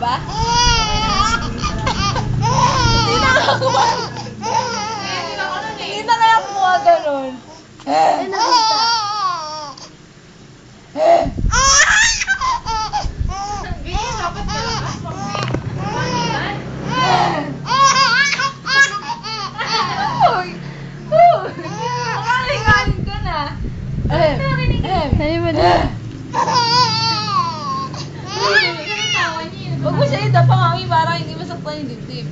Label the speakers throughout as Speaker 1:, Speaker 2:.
Speaker 1: ba? Hindi na ako Hindi na kaya kumuha ganun.
Speaker 2: Ay, nakita.
Speaker 1: Makalinganin ka na.
Speaker 2: Sabi mo din.
Speaker 1: Huwag mo siya idapa, mami, para hindi masaktan yung dibdib.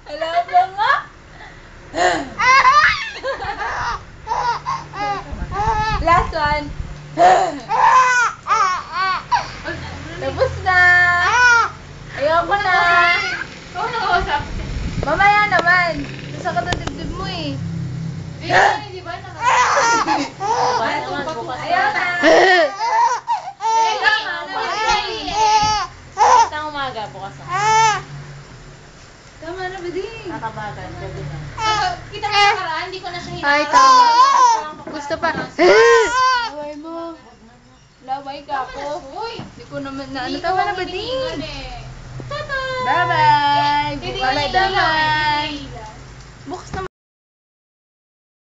Speaker 1: Hala ba nga? Last one. Tapos na. Ayoko na.
Speaker 3: Oo, nakausap.
Speaker 1: Mamaya naman. Sasakit ang dibdib mo eh.
Speaker 3: Ayun, di ba?
Speaker 1: Ayaw na.
Speaker 3: Isang umaga, bukas ako.
Speaker 1: Tama na ba din?
Speaker 3: Nakabagan, gabi na. Kita mo sa karaan, hindi ko na siya
Speaker 2: Ay,
Speaker 3: hinaharap.
Speaker 2: tama. Gusto pa.
Speaker 1: Laway mo. Laway ka po.
Speaker 3: Uy!
Speaker 1: Hindi ko naman na ano.
Speaker 3: Hindi
Speaker 1: Tama
Speaker 3: ko
Speaker 1: na ba
Speaker 3: hinihingan
Speaker 1: din?
Speaker 3: eh. Tata!
Speaker 1: Bye-bye.
Speaker 3: Hindi
Speaker 1: Bye-bye,
Speaker 3: ko hinihingan.
Speaker 1: bye-bye. Bukas naman.